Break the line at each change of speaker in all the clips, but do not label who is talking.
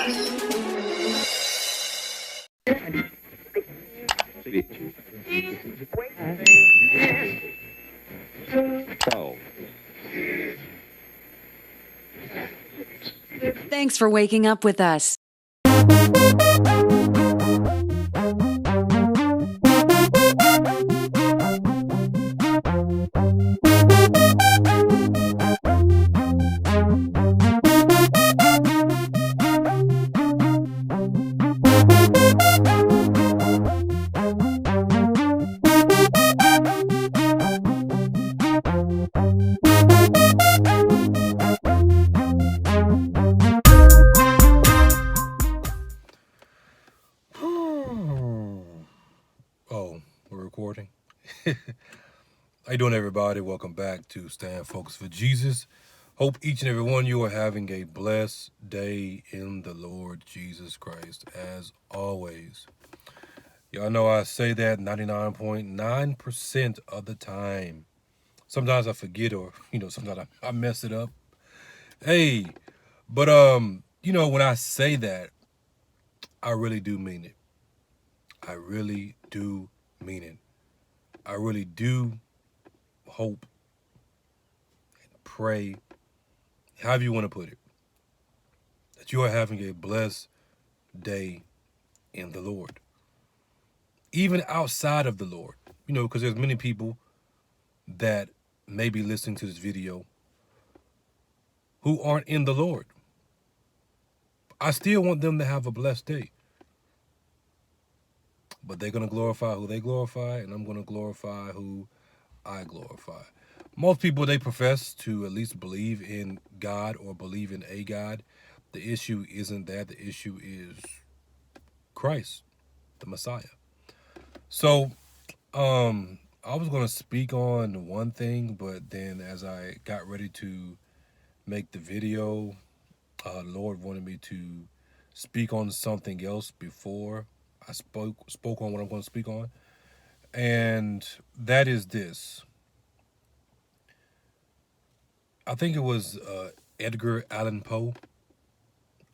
Thanks for waking up with us.
Oh, we're recording. How you doing, everybody? Welcome back to Stand Focused for Jesus. Hope each and every one of you are having a blessed day in the Lord Jesus Christ, as always. Y'all know I say that 99.9% of the time. Sometimes I forget, or sometimes I mess it up. Hey, but when I say that, I really do mean it. I really do mean it. I really do hope and pray, however you want to put it, that you are having a blessed day in the Lord. Even outside of the Lord, because there's many people that may be listening to this video who aren't in the Lord. I still want them to have a blessed day. But they're going to glorify who they glorify, and I'm going to glorify who I glorify. Most people, they profess to at least believe in God or believe in a God. The issue isn't that. The issue is Christ, the Messiah. So, I was going to speak on one thing, but then as I got ready to make the video, the Lord wanted me to speak on something else before I spoke on what I'm going to speak on. And that is this. I think it was Edgar Allan Poe.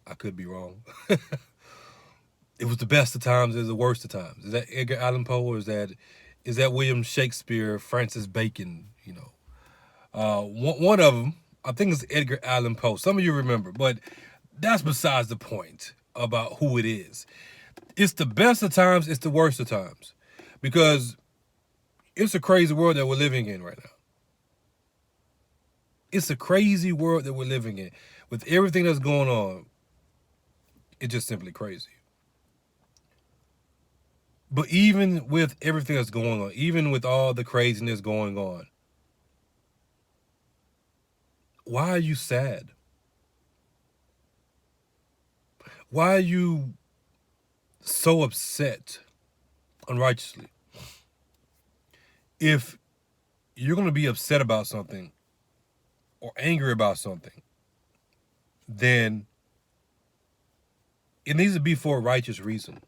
I could be wrong. It was the best of times, it was the worst of times. Is that Edgar Allan Poe, or is that William Shakespeare, Francis Bacon? One of them, I think it's Edgar Allan Poe. Some of you remember, but that's besides the point about who it is. It's the best of times, it's the worst of times. Because it's a crazy world that we're living in right now. It's a crazy world that we're living in. With everything that's going on, it's just simply crazy. But even with everything that's going on, even with all the craziness going on, why are you sad? Why are you so upset unrighteously? If you're going to be upset about something or angry about something, then it needs to be for a righteous reason.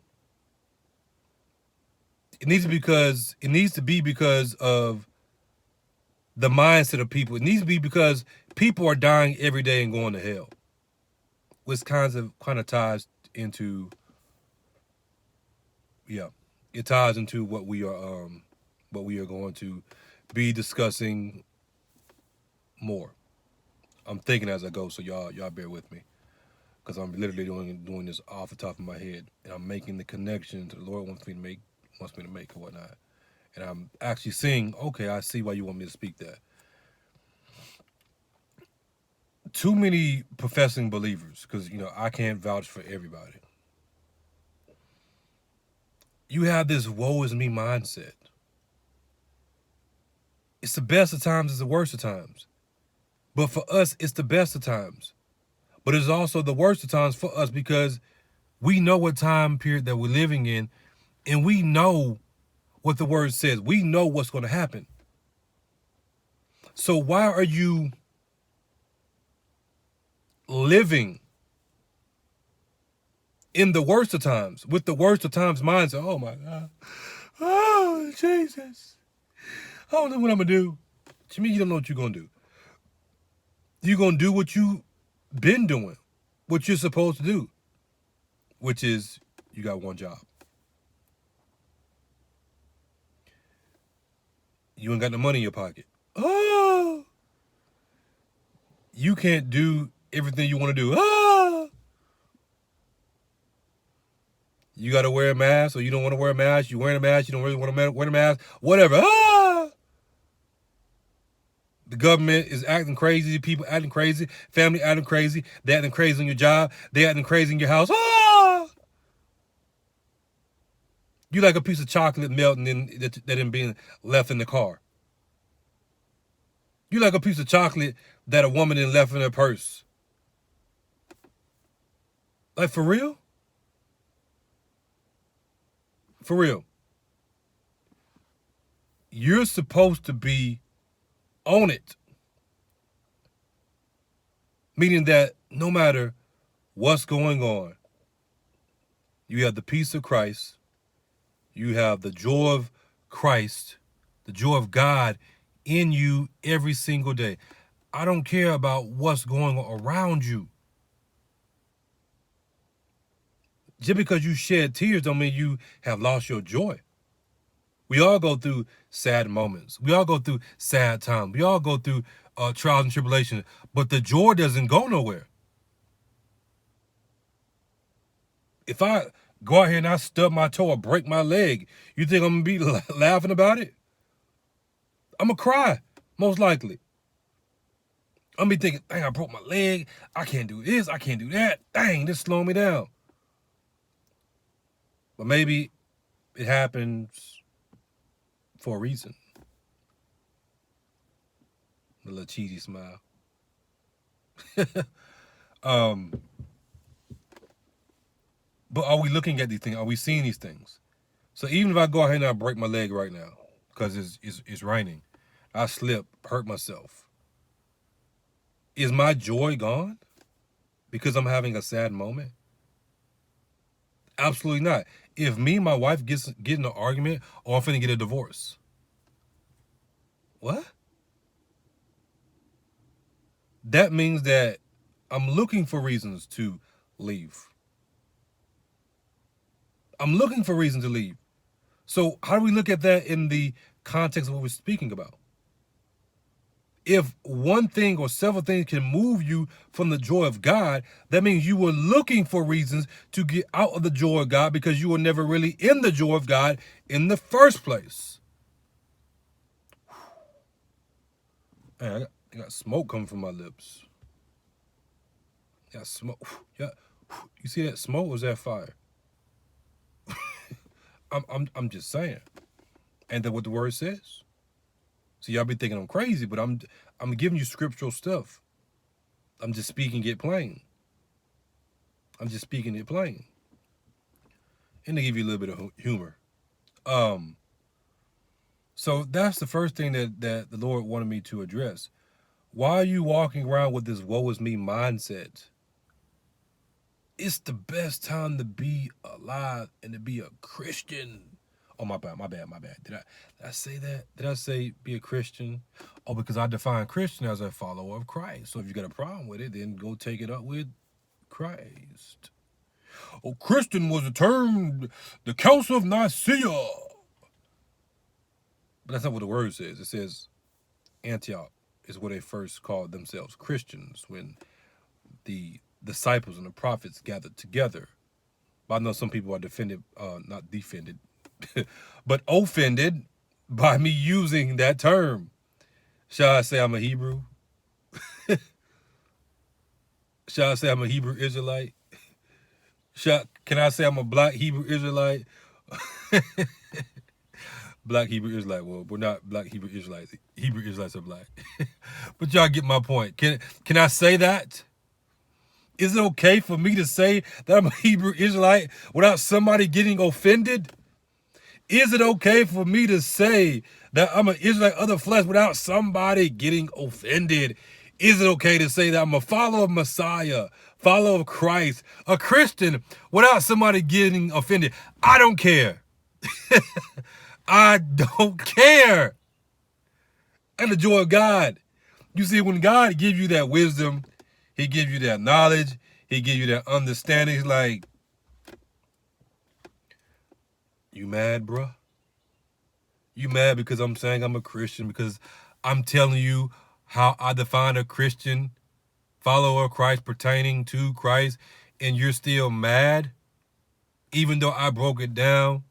It needs to be because of the mindset of people. It needs to be because people are dying every day and going to hell. Which kind of ties into, it ties into what we are going to be discussing more. I'm thinking as I go, so y'all bear with me, because I'm literally doing this off the top of my head, and I'm making the connection to the Lord wants me to make and whatnot. And I'm actually seeing, okay, I see why you want me to speak that. Too many professing believers, because, I can't vouch for everybody. You have this woe is me mindset. It's the best of times, it's the worst of times. But for us, it's the best of times. But it's also the worst of times for us, because we know what time period that we're living in, and we know what the word says. We know what's going to happen. So why are you living in the worst of times with the worst of times mindset? Oh my God. Oh, Jesus. I don't know what I'm going to do. To me, you don't know what you're going to do. You're going to do what you've been doing, what you're supposed to do. which is you got one job. You ain't got no money in your pocket. Oh, you can't do everything you want to do. Ah, you got to wear a mask, or you don't want to wear a mask. You wearing a mask, you don't really want to wear a mask. Whatever. Ah, the government is acting crazy. People acting crazy. Family acting crazy. They acting crazy on your job. They acting crazy in your house. Ah, you like a piece of chocolate melting that ain't being left in the car. You like a piece of chocolate that a woman then left in her purse. Like, for real? For real. You're supposed to be on it. Meaning that no matter what's going on, you have the peace of Christ. You have the joy of Christ, the joy of God in you every single day. I don't care about what's going on around you. Just because you shed tears don't mean you have lost your joy. We all go through sad moments. We all go through sad times. We all go through trials and tribulations. But the joy doesn't go nowhere. If I go out here and I stub my toe or break my leg, you think I'm going to be laughing about it? I'm going to cry, most likely. I'm going to be thinking, dang, I broke my leg. I can't do this. I can't do that. Dang, this slowing me down. But maybe it happens for a reason. A little cheesy smile. But are we looking at these things? Are we seeing these things? So even if I go ahead and I break my leg right now because it's raining, I slip, hurt myself, is my joy gone because I'm having a sad moment? Absolutely not. If me and my wife get in an argument, or I'm finna get a divorce. What? That means that I'm looking for reasons to leave. I'm looking for reasons to leave. So how do we look at that in the context of what we're speaking about? If one thing or several things can move you from the joy of God, that means you were looking for reasons to get out of the joy of God because you were never really in the joy of God in the first place. Man, I got smoke coming from my lips. I got smoke. Yeah, you see that smoke? Or is that fire? I'm just saying. And that's what the word says. So y'all be thinking I'm crazy, but I'm giving you scriptural stuff. I'm just speaking it plain. I'm just speaking it plain. And to give you a little bit of humor. So that's the first thing that the Lord wanted me to address. Why are you walking around with this woe is me mindset? It's the best time to be alive and to be a Christian. Oh, my bad. Did I say that? Did I say be a Christian? Oh, because I define Christian as a follower of Christ. So if you got a problem with it, then go take it up with Christ. Oh, Christian was a term, the Council of Nicaea. But that's not what the word says. It says Antioch is where they first called themselves Christians, when the disciples and the prophets gathered together. But I know some people are not defended, but offended by me using that term. Shall I say I'm a Hebrew? Shall I say I'm a Hebrew Israelite? Can I say I'm a black Hebrew Israelite? Black Hebrew Israelite. Well, we're not black Hebrew Israelites. Hebrew Israelites are black. But y'all get my point. Can I say that? Is it okay for me to say that I'm a Hebrew Israelite without somebody getting offended? Is it okay for me to say that I'm an Israelite of the flesh without somebody getting offended? Is it okay to say that I'm a follower of Messiah, follower of Christ, a Christian without somebody getting offended? I don't care. I don't care. And the joy of God. You see, when God gives you that wisdom, he gives you that knowledge, he gives you that understanding. He's like, You mad, bruh? You mad because I'm saying I'm a Christian, because I'm telling you how I define a Christian follower of Christ pertaining to Christ, and you're still mad? Even though I broke it down,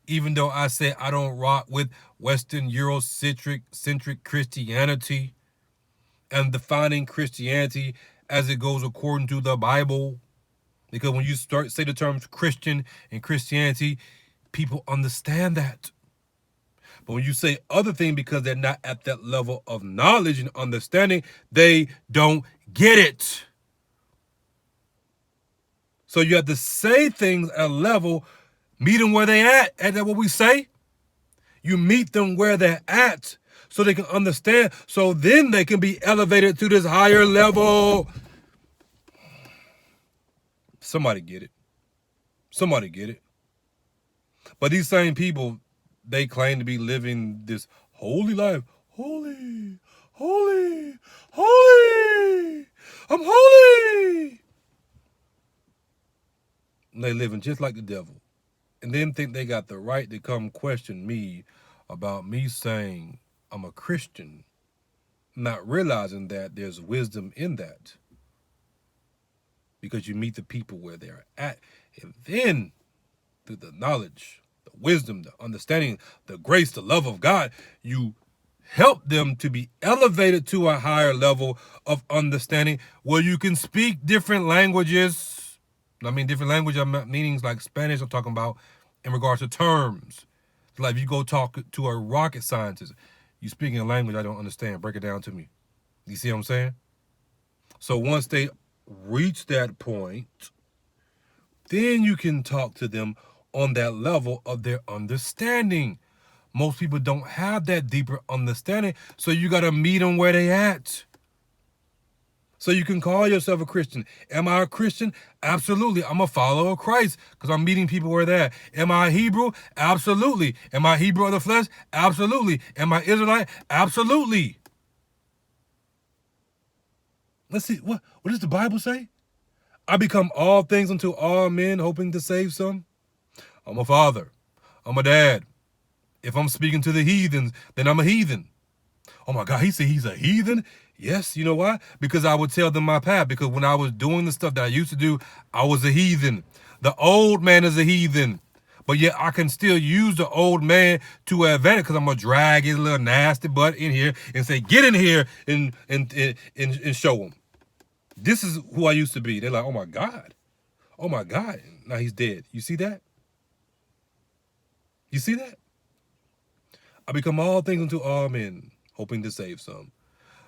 even though I said I don't rock with Western Eurocentric Christianity and defining Christianity as it goes according to the Bible. Because when you start say the terms Christian and Christianity, people understand that. But when you say other thing because they're not at that level of knowledge and understanding, they don't get it. So you have to say things at a level, meet them where they at. Ain't that what we say? You meet them where they're at so they can understand, so then they can be elevated to this higher level. Somebody get it. Somebody get it. But these same people, they claim to be living this holy life. Holy, holy, holy. I'm holy. And they living just like the devil. And then think they got the right to come question me about me saying I'm a Christian, not realizing that there's wisdom in that. Because you meet the people where they're at, and then through the knowledge, the wisdom, the understanding, the grace, the love of God, you help them to be elevated to a higher level of understanding where you can speak different languages. I mean, different language meanings like Spanish I'm talking about in regards to terms. Like if you go talk to a rocket scientist, you speaking a language I don't understand, break it down to me. You see what I'm saying? So once they reach that point, then you can talk to them on that level of their understanding. Most people don't have that deeper understanding, so you got to meet them where they at. So you can call yourself a Christian. Am I a Christian? Absolutely. I'm a follower of Christ because I'm meeting people where they're at. Am I Hebrew? Absolutely. Am I Hebrew of the flesh? Absolutely. Am I Israelite? Absolutely. Let's see. What does the Bible say? I become all things unto all men, hoping to save some. I'm a father. I'm a dad. If I'm speaking to the heathens, then I'm a heathen. Oh my God, he said he's a heathen? Yes, you know why? Because I would tell them my path. Because when I was doing the stuff that I used to do, I was a heathen. The old man is a heathen. But yet I can still use the old man to advantage because I'm going to drag his little nasty butt in here and say, get in here and show him. This is who I used to be. They're like, oh my God. Oh my God. Now he's dead. You see that? You see that? I become all things unto all men, hoping to save some.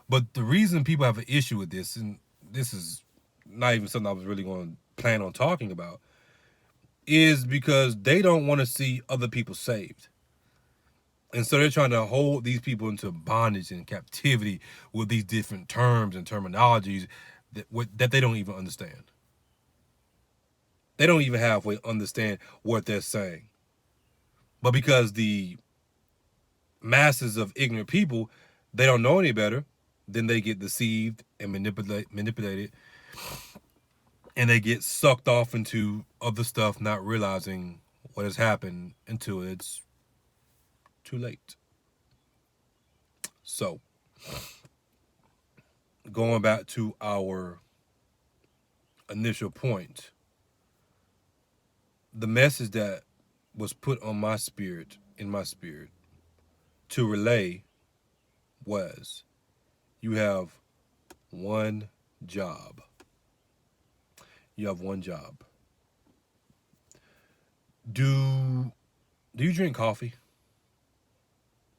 But the reason people have an issue with this, and this is not even something I was really going to plan on talking about, is because they don't want to see other people saved. And so they're trying to hold these people into bondage and captivity with these different terms and terminologies that they don't even understand. They don't even halfway understand what they're saying. But because the masses of ignorant people, they don't know any better, then they get deceived and manipulated, and they get sucked off into other stuff, not realizing what has happened until it's too late. So, going back to our initial point, the message that was put on my spirit, in my spirit, to relay was, you have one job. You have one job. Do you drink coffee?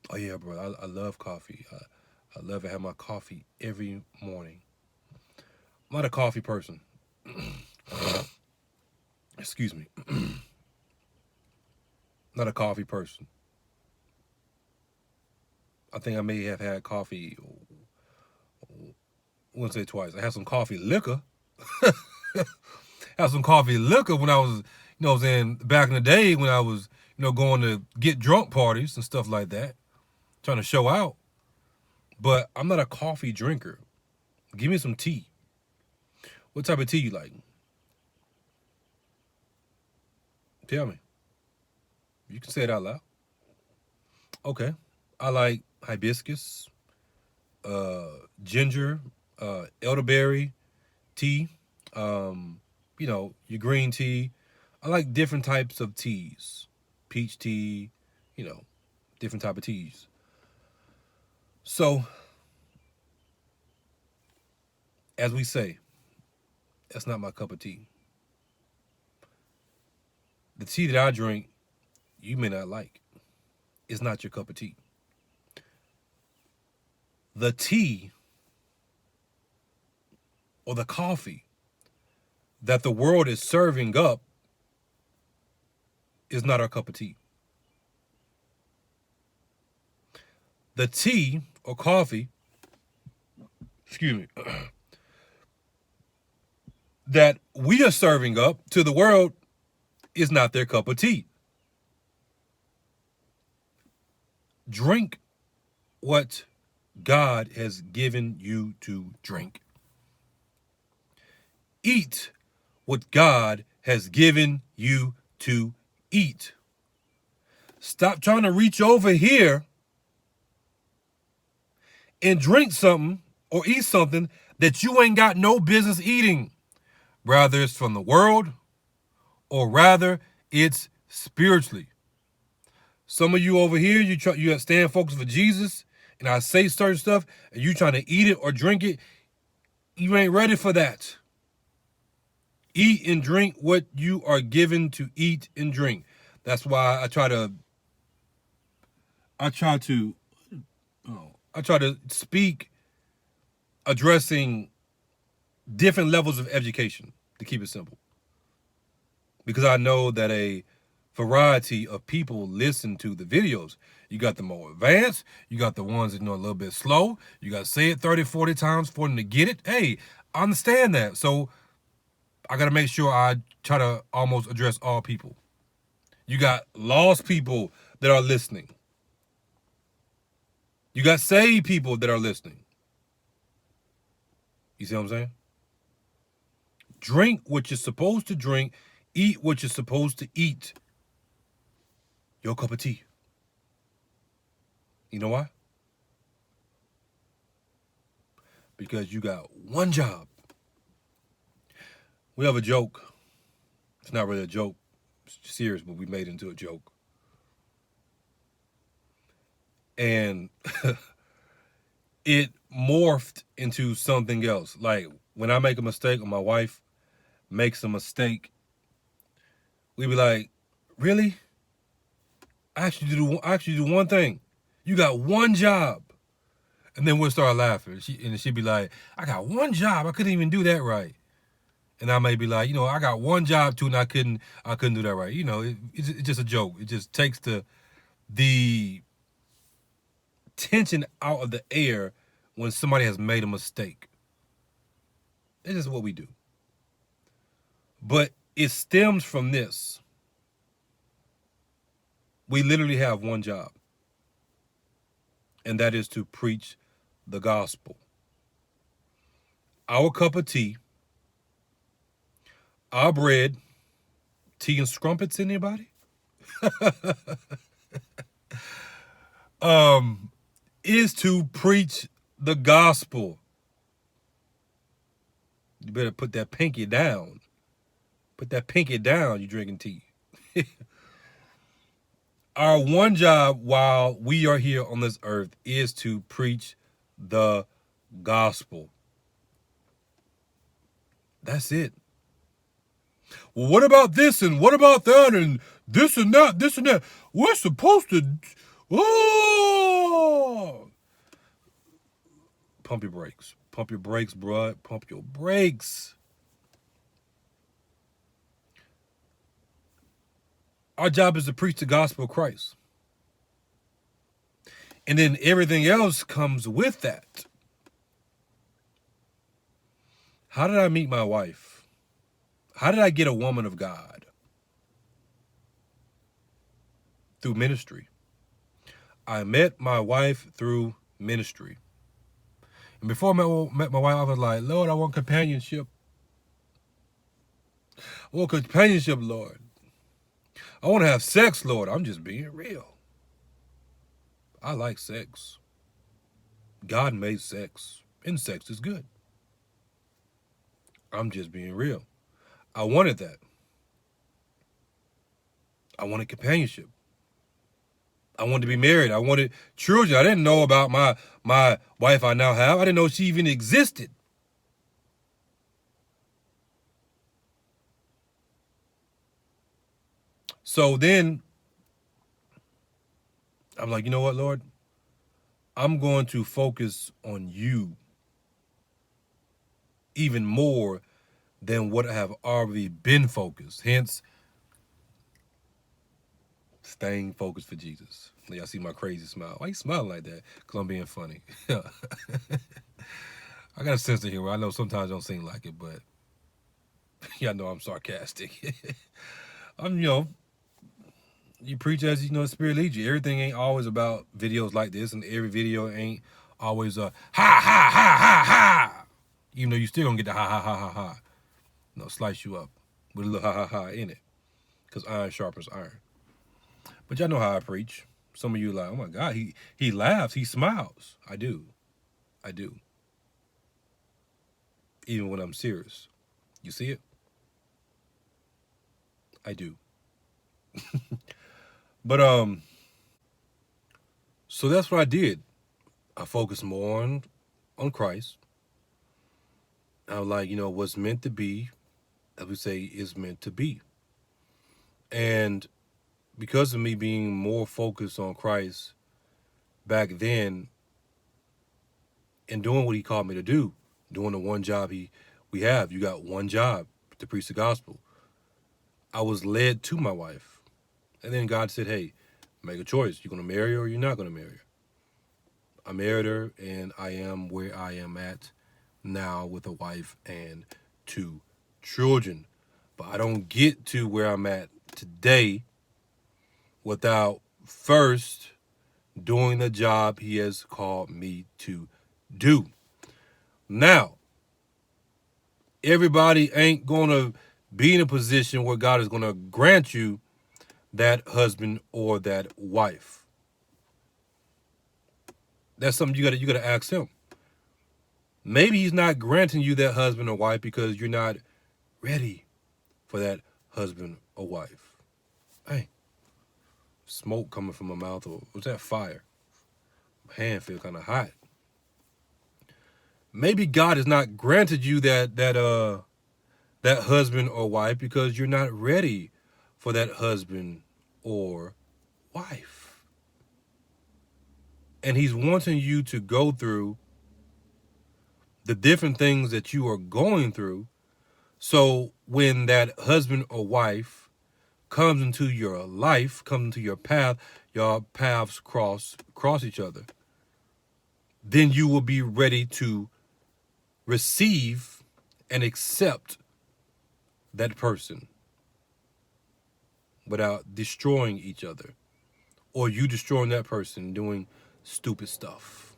Oh yeah, bro. I love coffee. I love to have my coffee every morning. I'm not a coffee person. Excuse me. Not a coffee person. I think I may have had coffee once or twice. I had some coffee liquor. Had some coffee liquor when I was, you know what I'm saying, back in the day when I was, going to get drunk parties and stuff like that, trying to show out. But I'm not a coffee drinker. Give me some tea. What type of tea you like? Tell me. You can say it out loud. Okay. I like hibiscus, ginger, elderberry tea, your green tea. I like different types of teas. Peach tea, different type of teas. So, as we say, that's not my cup of tea. The tea that I drink, you may not like. It's not your cup of tea. The tea or the coffee that the world is serving up is not our cup of tea. The tea or coffee, excuse me, that we are serving up to the world is not their cup of tea. Drink what God has given you to drink. Eat what God has given you to eat. Stop trying to reach over here and drink something or eat something that you ain't got no business eating. Rather it's from the world or rather it's spiritually. Some of you over here, you stand focused for Jesus, and I say certain stuff, and you trying to eat it or drink it, you ain't ready for that. Eat and drink what you are given to eat and drink. That's why I try to speak addressing different levels of education, to keep it simple. Because I know that a variety of people listen to the videos. You got the more advanced, you got the ones that know a little bit slow, you got to say it 30, 40 times for them to get it. Hey, I understand that. So I got to make sure I try to almost address all people. You got lost people that are listening. You got saved people that are listening. You see what I'm saying? Drink what you're supposed to drink. Eat what you're supposed to eat. Your cup of tea. You know why? Because you got one job. We have a joke. It's not really a joke. It's serious, but we made it into a joke. And it morphed into something else. Like when I make a mistake or my wife makes a mistake, we be like, really? I actually do one thing. You got one job. And then we'll start laughing. She'd be like, I got one job. I couldn't even do that right. And I may be like, I got one job too, and I couldn't do that right. It's just a joke. It just takes the tension out of the air when somebody has made a mistake. It's just what we do. But it stems from this. We literally have one job, and that is to preach the gospel. Our cup of tea, our bread, tea and scrumpets, anybody? Is to preach the gospel. You better put that pinky down. Put that pinky down, you drinking tea. Our one job while we are here on this earth is to preach the gospel. That's it. Well, what about this and what about that and this and that? We're supposed to... Oh! Pump your brakes. Pump your brakes, bro. Pump your brakes. Our job is to preach the gospel of Christ. And then everything else comes with that. How did I meet my wife? How did I get a woman of God? Through ministry. I met my wife through ministry. And before I met my wife, I was like, Lord, I want companionship. I want companionship, Lord. I want to have sex, Lord. I'm just being real. I like sex. God made sex, and sex is good. I'm just being real. I wanted that. I wanted companionship. I wanted to be married. I wanted children. I didn't know about my wife I now have. I didn't know she even existed. So then I'm like, you know what, Lord? I'm going to focus on you even more than what I have already been focused. Hence, staying focused for Jesus. Y'all see my crazy smile. Why you smiling like that? Because I'm being funny. I got a sense of humor. I know sometimes I don't seem like it, but y'all know I'm sarcastic. I'm, you preach as the Spirit leads you. Everything ain't always about videos like this, and every video ain't always ha ha ha ha ha. Even though you still gonna get the ha ha ha ha ha. Slice you up with a little ha ha ha in it, because iron sharpens iron. But y'all know how I preach. Some of you like, oh my God, he laughs, he smiles. I do. Even when I'm serious. You see it? I do. But so that's what I did. I focused more on Christ. I was like, what's meant to be, as we say, is meant to be. And because of me being more focused on Christ back then and doing what he called me to do, doing the one job we have. You got one job, to preach the gospel. I was led to my wife. And then God said, hey, make a choice. You're going to marry her or you're not going to marry her. I married her, and I am where I am at now with a wife and 2 children. But I don't get to where I'm at today without first doing the job he has called me to do. Now, everybody ain't going to be in a position where God is going to grant you that husband or that wife. That's something you got to ask him. Maybe he's not granting you that husband or wife because you're not ready for that husband or wife. Hey, smoke coming from my mouth, or was that fire? My hand feel kind of hot. Maybe God has not granted you that husband or wife because you're not ready for that husband or wife. And he's wanting you to go through the different things that you are going through. So when that husband or wife comes into your life, comes into your path, your paths cross each other, then you will be ready to receive and accept that person without destroying each other, or you destroying that person doing stupid stuff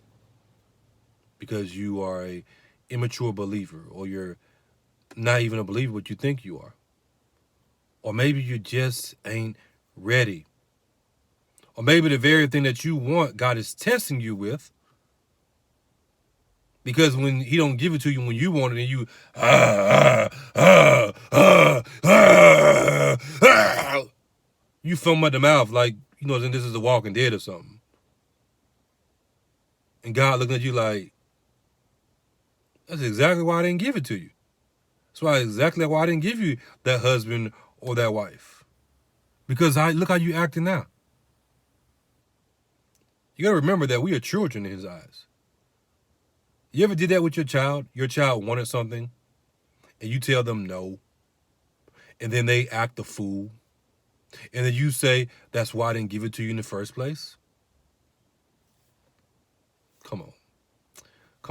because you are a immature believer, or you're not even a believer but you think you are, or maybe you just ain't ready, or maybe the very thing that you want God is testing you with, because when he don't give it to you when you want it, and you you foam at the mouth like then this is The Walking Dead or something. And God looking at you like, that's exactly why I didn't give it to you. That's exactly why I didn't give you that husband or that wife. Because look how you acting now. You got to remember that we are children in his eyes. You ever did that with your child? Your child wanted something, and you tell them no, and then they act a fool, and then you say, that's why I didn't give it to you in the first place? Come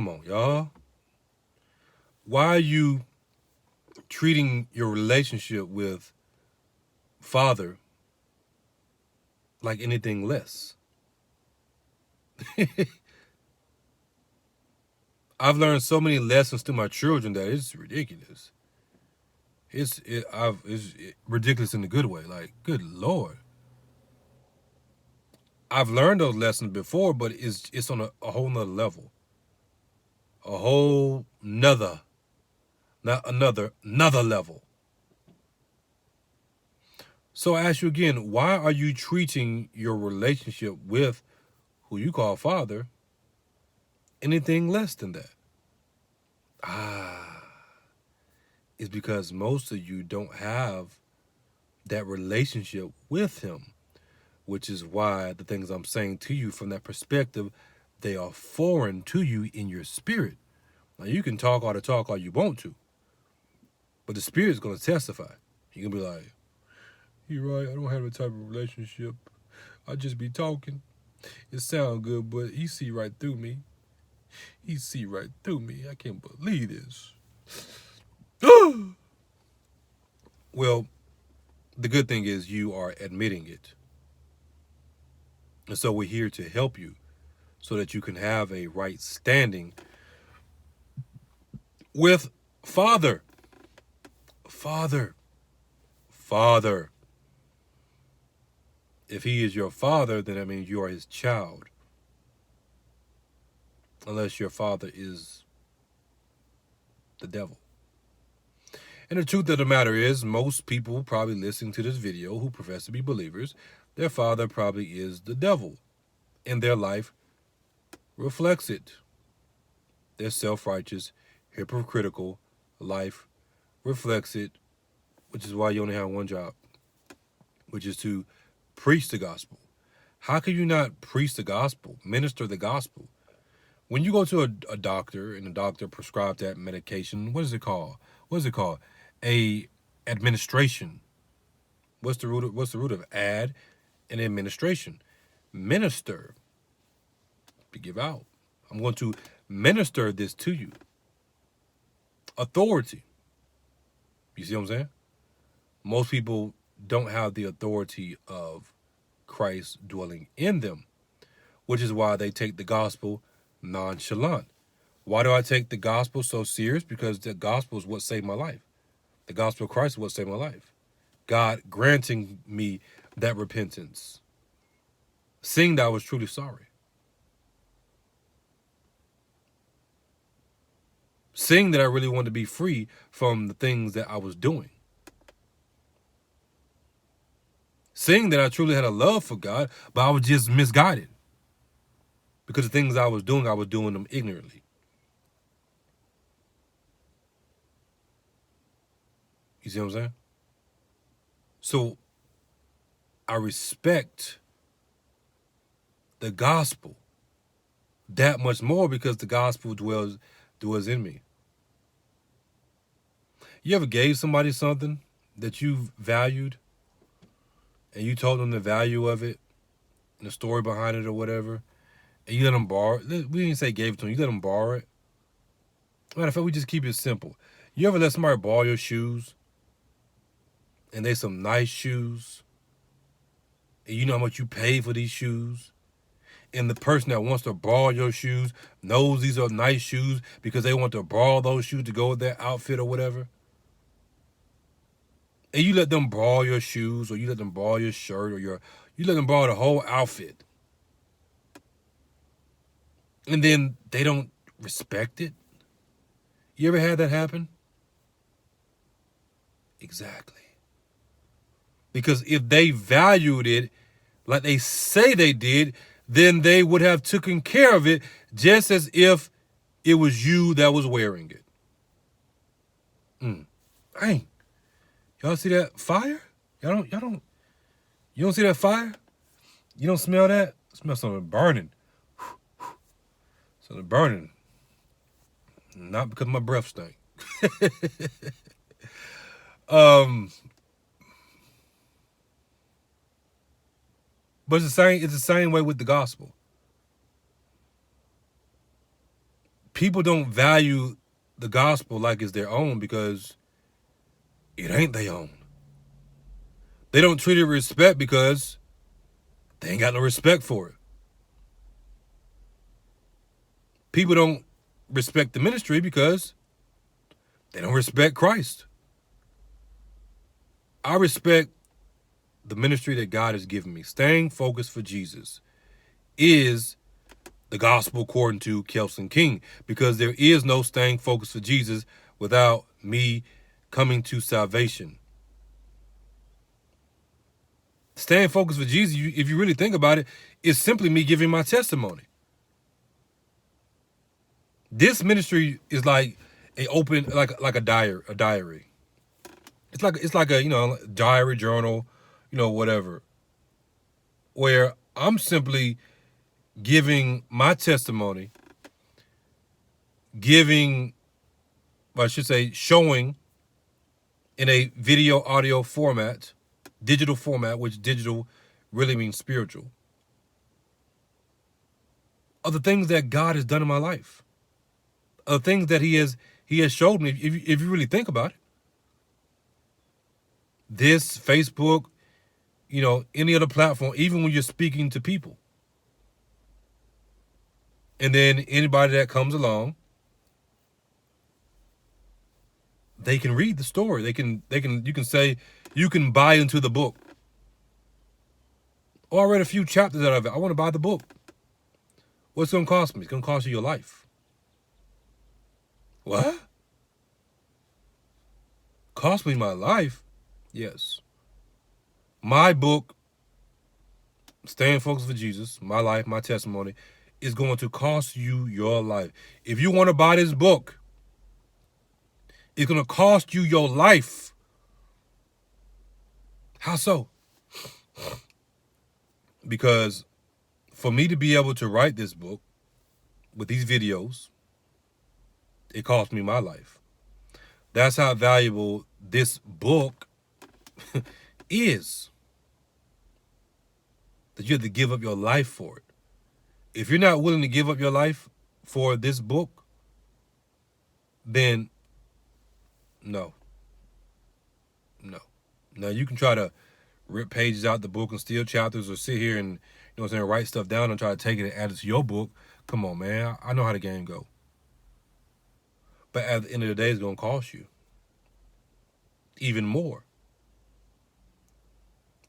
on, y'all. Why are you treating your relationship with Father like anything less? I've learned so many lessons through my children that it's ridiculous. It's ridiculous in the good way. Like, good Lord. I've learned those lessons before, but it's on a whole nother level. A whole nother, not another level. So I ask you again, why are you treating your relationship with who you call Father anything less than that? It's because most of you don't have that relationship with him, which is why the things I'm saying to you from that perspective, they are foreign to you in your spirit. Now, you can talk all the talk all you want to, but the spirit's going to testify. You're going to be like, you're right, I don't have a type of relationship. I just be talking. It sound good, but he see right through me. He see right through me. I can't believe this. Well, the good thing is you are admitting it. And so we're here to help you so that you can have a right standing with Father. Father. Father. If he is your father, then that means you are his child. Unless your father is the devil. And the truth of the matter is, most people probably listening to this video who profess to be believers, their father probably is the devil. And their life reflects it. Their self-righteous, hypocritical life reflects it, which is why you only have one job, which is to preach the gospel. How can you not preach the gospel, minister the gospel? When you go to a doctor and the doctor prescribes that medication, what is it called? What is it called? A administration. What's the root of ad and administration? Minister. Give out. I'm going to minister this to you. Authority. You see what I'm saying? Most people don't have the authority of Christ dwelling in them, which is why they take the gospel nonchalant. Why do I take the gospel so serious? Because the gospel is what saved my life. The gospel of Christ is what saved my life. God granting me that repentance. Seeing that I was truly sorry. Seeing that I really wanted to be free from the things that I was doing. Seeing that I truly had a love for God, but I was just misguided. Because the things I was doing them ignorantly. You see what I'm saying? So I respect the gospel that much more because the gospel dwells in me. You ever gave somebody something that you valued and you told them the value of it and the story behind it or whatever, and you let them borrow it? We didn't say gave it to them. You let them borrow it. Matter of fact, we just keep it simple. You ever let somebody borrow your shoes and they some nice shoes and you know how much you pay for these shoes? And the person that wants to borrow your shoes knows these are nice shoes because they want to borrow those shoes to go with their outfit or whatever. And you let them borrow your shoes or you let them borrow your shirt or you let them borrow the whole outfit. And then they don't respect it. You ever had that happen? Exactly. Because if they valued it like they say they did, then they would have taken care of it just as if it was you that was wearing it. Dang. Y'all see that fire? You don't see that fire? You don't smell that? Smell something burning. Something burning. Not because my breath stank. But it's the same way with the gospel. People don't value the gospel like it's their own because it ain't their own. They don't treat it with respect because they ain't got no respect for it. People don't respect the ministry because they don't respect Christ. I respect the ministry that God has given me. Staying focused for Jesus is the gospel according to Kelson King, because there is no staying focused for Jesus without me coming to salvation. Staying focused for Jesus, if you really think about it, is simply me giving my testimony. This ministry is like a open, like a diary. It's like a diary, journal, whatever, where I'm simply giving my testimony, showing in a video audio format, digital format, which digital really means spiritual, of the things that God has done in my life, of things that He has showed me. If you really think about it, this Facebook, any other platform, even when you're speaking to people, and then anybody that comes along, they can read the story. You can buy into the book. Oh, I read a few chapters out of it. I want to buy the book. What's it going to cost me? It's going to cost you your life. What? Cost me my life? Yes. My book, Staying Focused for Jesus, my life, my testimony, is going to cost you your life. If you want to buy this book, it's going to cost you your life. How so? Because for me to be able to write this book with these videos, it cost me my life. That's how valuable this book is. That you have to give up your life for it. If you're not willing to give up your life for this book, then no. Now you can try to rip pages out the book and steal chapters, or sit here and write stuff down and try to take it and add it to your book. Come on, man. I know how the game go. But at the end of the day, it's going to cost you even more.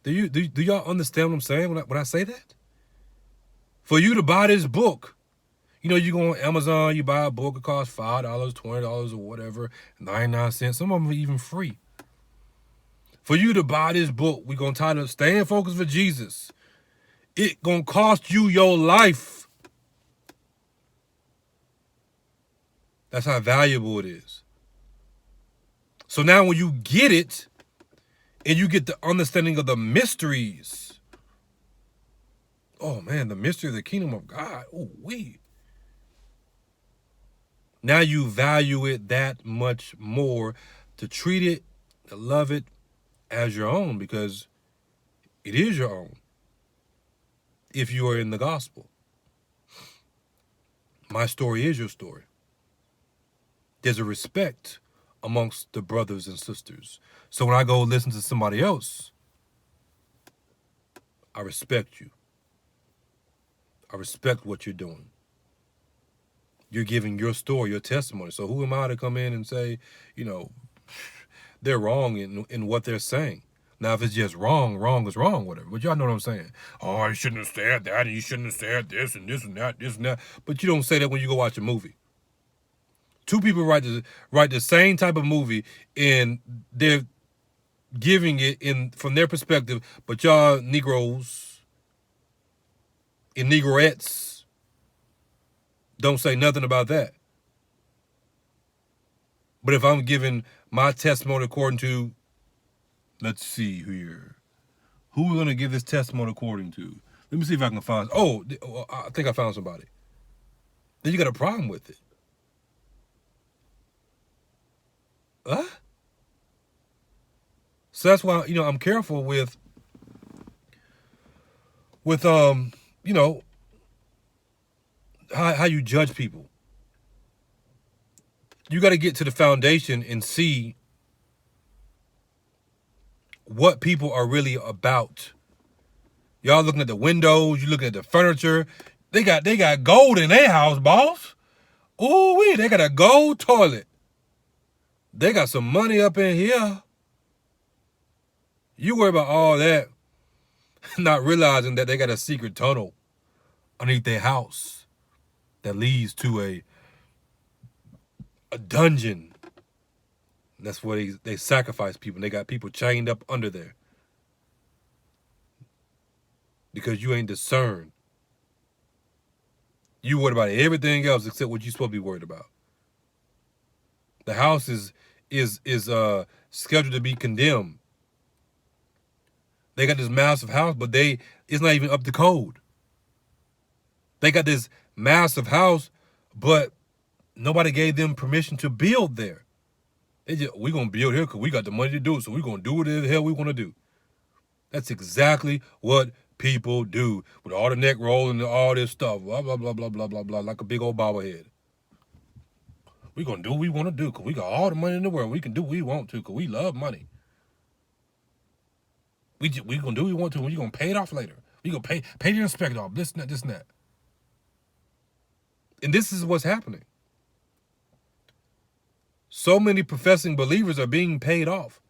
Do y'all understand what I'm saying when I say that? For you to buy this book, you go on Amazon, you buy a book, it costs $5, $20 or whatever, 99 cents. Some of them are even free. For you to buy this book, we're going to title it Staying Focused for Jesus. It's going to cost you your life. That's how valuable it is. So now when you get it, and you get the understanding of the mysteries. Oh man, the mystery of the kingdom of God. Oh, now you value it that much more, to treat it, to love it as your own, because it is your own if you are in the gospel. My story is your story. There's a respect amongst the brothers and sisters. So when I go listen to somebody else, I respect you. I respect what you're doing. You're giving your story, your testimony. So who am I to come in and say, they're wrong in what they're saying? Now, if it's just wrong is wrong, whatever. But y'all know what I'm saying. Oh, you shouldn't have said that, and you shouldn't have said this and that, this and that. But you don't say that when you go watch a movie. Two people write the same type of movie, and they're giving it from their perspective, but y'all Negroes and Negroettes don't say nothing about that. But if I'm giving my testimony according to, let's see here, who we're going to give this testimony according to? Let me see if I can find, I think I found somebody. Then you got a problem with it. Huh? So that's why, I'm careful with how you judge people. You got to get to the foundation and see what people are really about. Y'all looking at the windows, you looking at the furniture. They got gold in their house, boss. Ooh, they got a gold toilet. They got some money up in here. You worry about all that, not realizing that they got a secret tunnel underneath their house that leads to a dungeon. That's where they sacrifice people. They got people chained up under there because you ain't discerned. You worried about everything else except what you're supposed to be worried about. The house is scheduled to be condemned. They got this massive house, but it's not even up to code. They got this massive house, but nobody gave them permission to build there. We're going to build here because we got the money to do it, so we're going to do whatever the hell we want to do. That's exactly what people do with all the neck rolling and all this stuff. Blah, blah, blah, blah, blah, blah, blah, like a big old bobblehead. We're going to do what we want to do because we got all the money in the world. We can do what we want to because we love money. We going to do what we want to and we're going to pay it off later. We're going to pay the inspector off, this and that, this and that. And this is what's happening. So many professing believers are being paid off.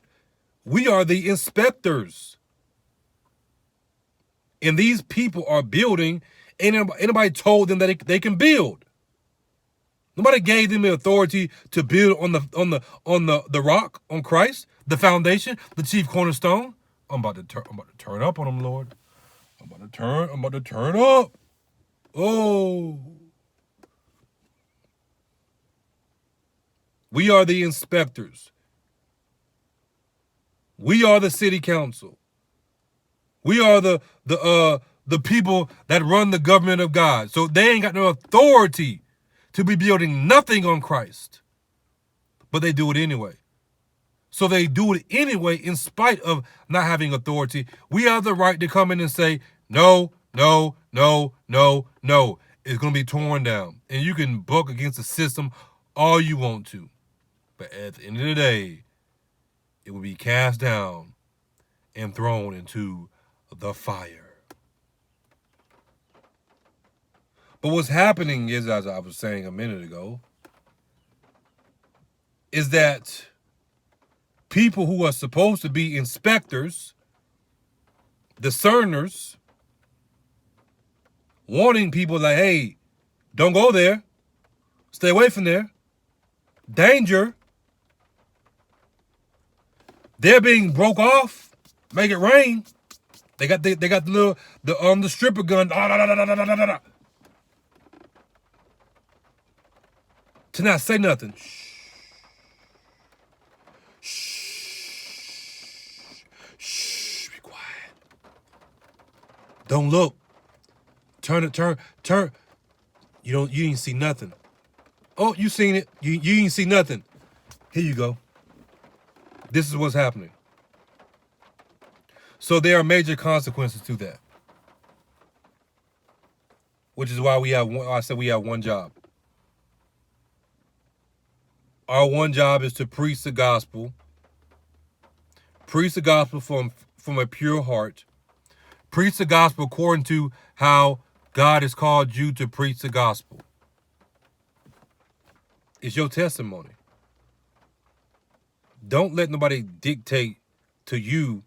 We are the inspectors. And these people are building, and anybody told them that they can build. Nobody gave them the authority to build on the rock, on Christ, the foundation, the chief cornerstone. I'm about to turn up on them, Lord. I'm about to turn up. Oh. We are the inspectors. We are the city council. We are the people that run the government of God. So they ain't got no authority to be building nothing on Christ. But they do it anyway. So they do it anyway in spite of not having authority. We have the right to come in and say, no, no, no, no, no. It's going to be torn down. And you can buck against the system all you want to. But at the end of the day, it will be cast down and thrown into the fire. But what's happening is, as I was saying a minute ago, is that people who are supposed to be inspectors, discerners, warning people like, hey, don't go there. Stay away from there. Danger. They're being broke off. Make it rain. They got the stripper gun. To not say nothing. Shh. Be quiet. Don't look. Turn. You didn't see nothing. Oh, you seen it. You didn't see nothing. Here you go. This is what's happening. So there are major consequences to that. Which is why I said we have one job. Our one job is to preach the gospel. Preach the gospel from a pure heart. Preach the gospel according to how God has called you to preach the gospel. It's your testimony. Don't let nobody dictate to you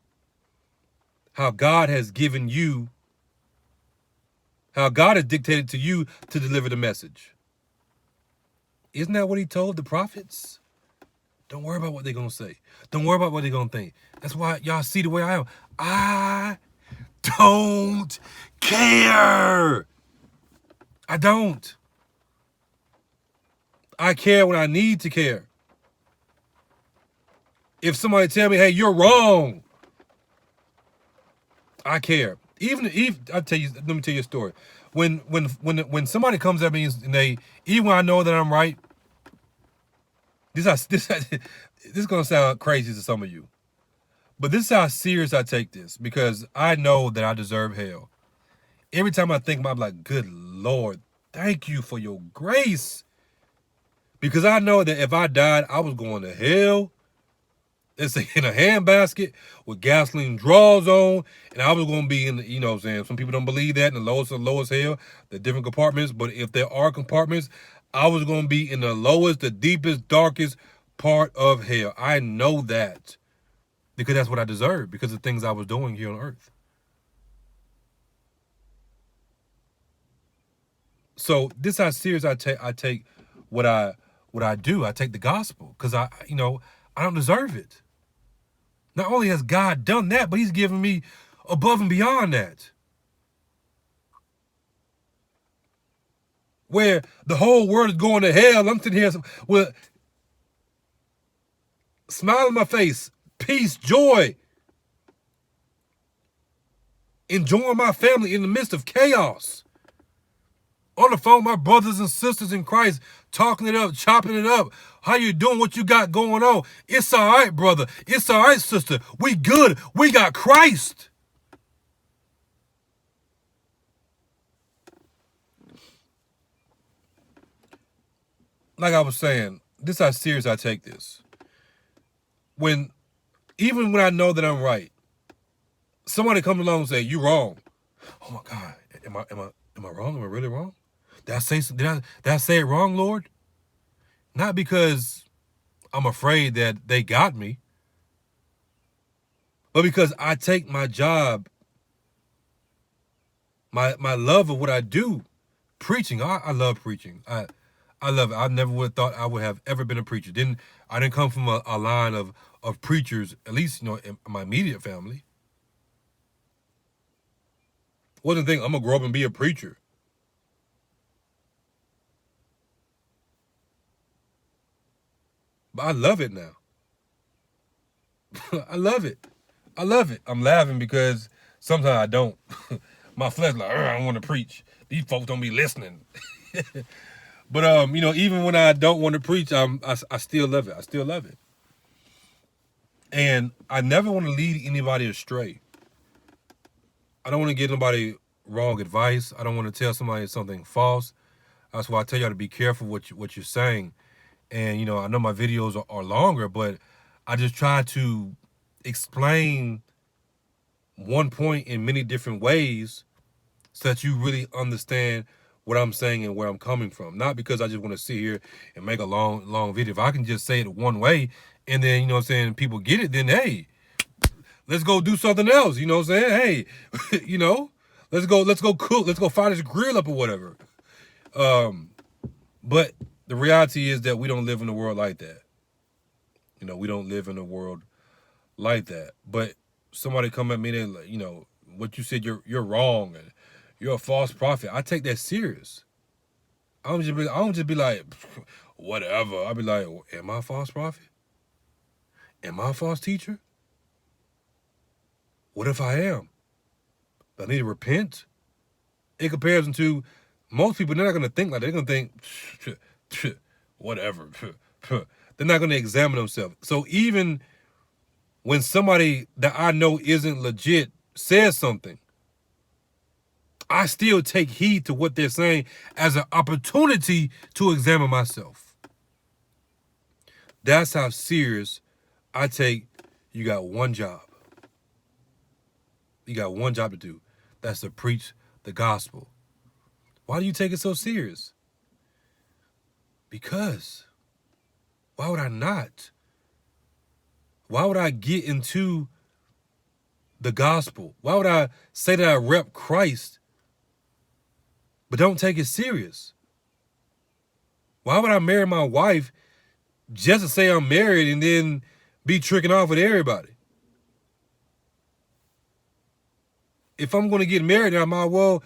how God has given you, how God has dictated to you to deliver the message. Isn't that what he told the prophets? Don't worry about what they're going to say. Don't worry about what they're going to think. That's why y'all see the way I am. I don't care. I don't. I care when I need to care. If somebody tell me, hey, you're wrong, I care. Even let me tell you a story. When somebody comes at me and even when I know that I'm right, this is gonna sound crazy to some of you, but this is how serious I take this, because I know that I deserve hell. Every time I think about it, I'm like, good Lord, thank you for your grace. Because I know that if I died, I was going to hell. Let's say in a handbasket with gasoline draws on, and I was going to be in the, you know what I'm saying? Some people don't believe that, in the lowest of lowest hell, the different compartments. But if there are compartments, I was going to be in the lowest, the deepest, darkest part of hell. I know that. because that's what I deserve because of things I was doing here on earth. So this is how serious I take what I do. I take the gospel because I don't deserve it. Not only has God done that, but he's given me above and beyond that. Where the whole world is going to hell, I'm sitting here with a smile on my face, peace, joy, enjoying my family in the midst of chaos. On the phone with my brothers and sisters in Christ, talking it up, chopping it up. How you doing? What you got going on? It's all right, brother. It's all right, sister. We good. We got Christ. Like I was saying, this is how serious I take this. Even when I know that I'm right, somebody comes along and say, "You wrong." Oh my God, am I wrong? Am I really wrong? Did I say it wrong, Lord? Not because I'm afraid that they got me, but because I take my job, my love of what I do, preaching. I love preaching. I love it. I never would have thought I would have ever been a preacher. I didn't come from a line of preachers, at least in my immediate family. Wasn't thinking I'm gonna grow up and be a preacher. But I love it now. I love it. I love it. I'm laughing because sometimes I don't. My flesh like, I don't want to preach. These folks don't be listening. But even when I don't want to preach, I still love it. I still love it. And I never want to lead anybody astray. I don't want to give nobody wrong advice. I don't want to tell somebody something false. That's why I tell y'all to be careful what you're saying. And I know my videos are longer, but I just try to explain one point in many different ways so that you really understand what I'm saying and where I'm coming from. Not because I just want to sit here and make a long video. If I can just say it one way and then, people get it, then hey, let's go do something else. You know what I'm saying? Hey, let's go cook. Let's go fire this grill up or whatever. But the reality is that we don't live in a world like that. We don't live in a world like that. But somebody come at me and like, what you said, you're wrong and you're a false prophet. I take that serious. I don't just be like, whatever. I'll be like, am I a false prophet? Am I a false teacher? What if I am? Do I need to repent? In comparison to most people, they're not going to think like that. They're going to think, whatever. They're not going to examine themselves. So even when somebody that I know isn't legit says something, I still take heed to what they're saying as an opportunity to examine myself. That's how serious I take. You got one job. You got one job to do. That's to preach the gospel. Why do you take it so serious? Because why would I not? Why would I get into the gospel? Why would I say that I rep Christ, but don't take it serious? Why would I marry my wife just to say I'm married and then be tricking off with everybody? If I'm going to get married, I might well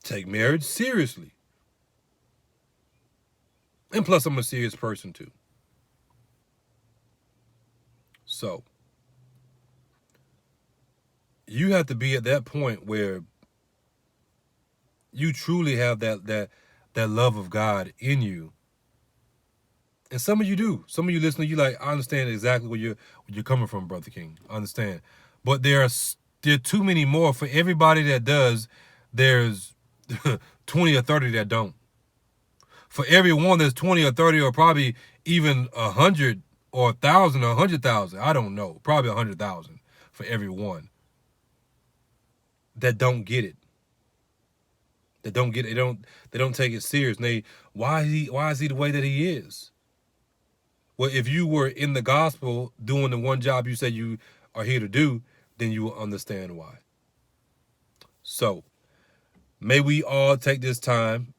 take marriage seriously. And plus, I'm a serious person too. So, you have to be at that point where you truly have that love of God in you. And some of you do. Some of you listening, you like, I understand exactly where you're coming from, Brother King. I understand. But there are too many more. For everybody that does, there's 20 or 30 that don't. For every one, there's 20 or 30 or probably even 100 or 1,000 or 100,000. I don't know. Probably 100,000 for every one that don't get it. That don't get it. They don't take it serious. And why is he the way that he is? Well, if you were in the gospel doing the one job you said you are here to do, then you will understand why. So, may we all take this time,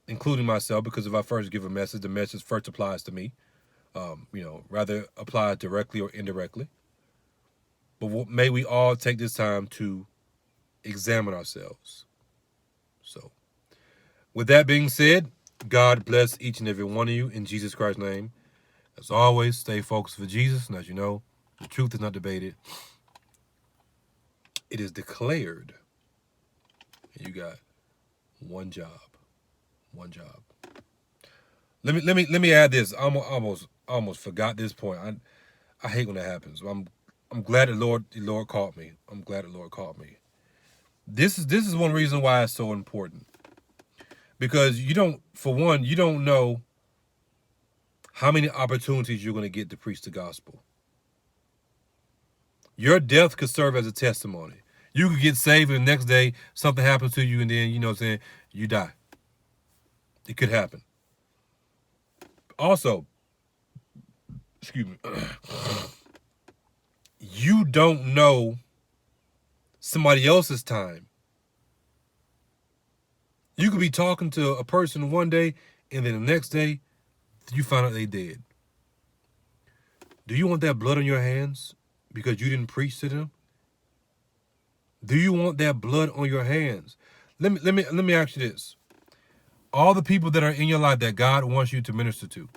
including myself, because if I first give a message, the message first applies to me. Rather apply directly or indirectly. But may we all take this time to examine ourselves. So, with that being said, God bless each and every one of you in Jesus Christ's name. As always, stay focused for Jesus. And as you know, the truth is not debated. It is declared. You got one job. One job. Let me add this. I almost forgot this point. I hate when that happens. I'm glad the Lord caught me. I'm glad the Lord caught me. This is one reason why it's so important. Because you don't know how many opportunities you're going to get to preach the gospel. Your death could serve as a testimony. You could get saved and the next day something happens to you and then, you die. It could happen. Also, excuse me, you don't know somebody else's time. You could be talking to a person one day and then the next day you find out they dead. Do you want that blood on your hands because you didn't preach to them? Do you want that blood on your hands? Let me ask you this. All the people that are in your life that God wants you to minister to,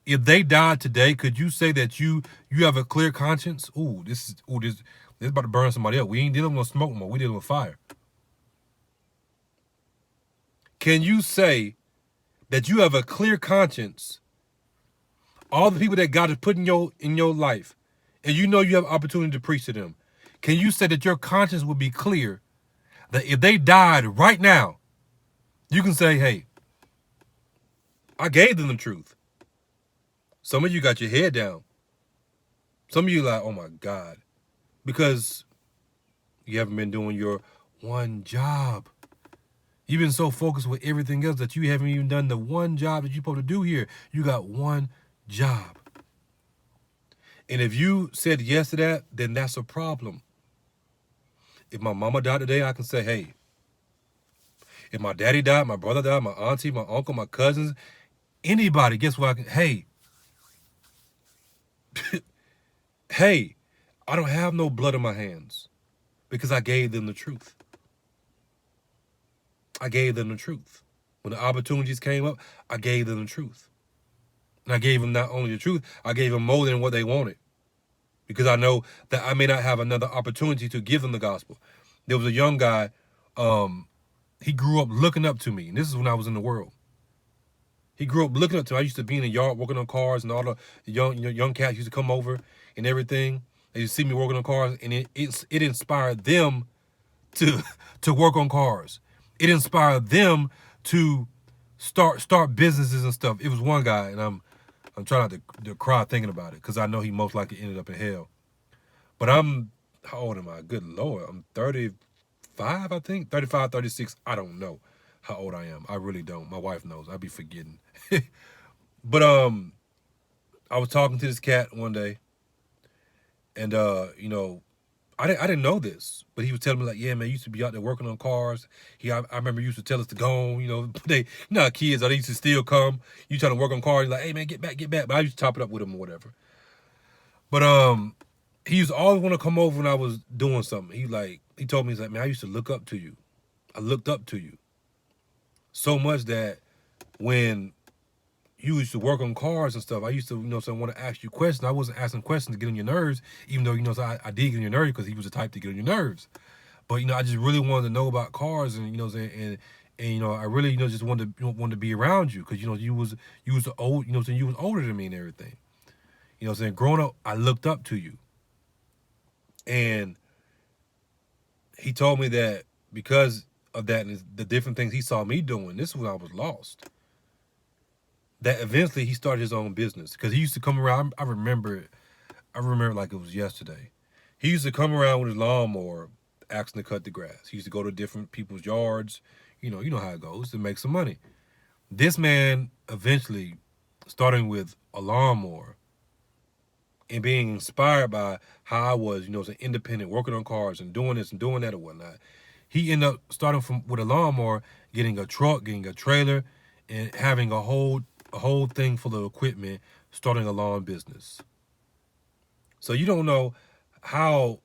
if they died today, could you say that you have a clear conscience? This is about to burn somebody up. We ain't dealing with smoke more. We dealing with fire. Can you say that you have a clear conscience? All the people that God has put in your life, and you have opportunity to preach to them. Can you say that your conscience would be clear that if they died right now, you can say, hey, I gave them the truth. Some of you got your head down. Some of you like, oh my God, because you haven't been doing your one job. You've been so focused with everything else that you haven't even done the one job that you're supposed to do here. You got one job. And if you said yes to that, then that's a problem. If my mama died today, I can say, hey. If my daddy died, my brother died, my auntie, my uncle, my cousins, anybody, guess what? Hey. Hey, I don't have no blood on my hands because I gave them the truth. I gave them the truth. When the opportunities came up, I gave them the truth. And I gave them not only the truth, I gave them more than what they wanted. Because I know that I may not have another opportunity to give them the gospel. There was a young guy, he grew up looking up to me. And this is when I was in the world. He grew up looking up to me. I used to be in the yard working on cars, and all the young cats used to come over and everything. They used to see me working on cars, and it inspired them to work on cars. It inspired them to start businesses and stuff. It was one guy, and I'm trying not to cry thinking about it because I know he most likely ended up in hell. But how old am I? Good Lord. I'm 35, I think. 35, 36. I don't know how old I am. I really don't. My wife knows. I be forgetting. But I was talking to this cat one day, and I didn't know this, but he was telling me like, yeah, man, you used to be out there working on cars. I remember he used to tell us to go on, they kids, they used to still come. You trying to work on cars, like, hey man, get back. But I used to top it up with him or whatever. But he used to always want to come over when I was doing something. He told me, he's like, man, I used to look up to you. I looked up to you so much that when you used to work on cars and stuff, I used to, want to ask you questions. I wasn't asking questions to get on your nerves, even though, so I did get on your nerves because he was the type to get on your nerves. But, I just really wanted to know about cars and, and I really, just wanted to be around you because, you was old, you was older than me and everything. Growing up, I looked up to you. And he told me that because of that and the different things he saw me doing, this is when I was lost. That eventually he started his own business because he used to come around. I remember it like it was yesterday. He used to come around with his lawnmower asking to cut the grass. He used to go to different people's yards. You know how it goes, to make some money. This man eventually, starting with a lawnmower, and being inspired by how I was, as an independent, working on cars and doing this and doing that and whatnot. He ended up starting from with a lawnmower, getting a truck, getting a trailer, and having a whole thing full of equipment, starting a lawn business. So you don't know how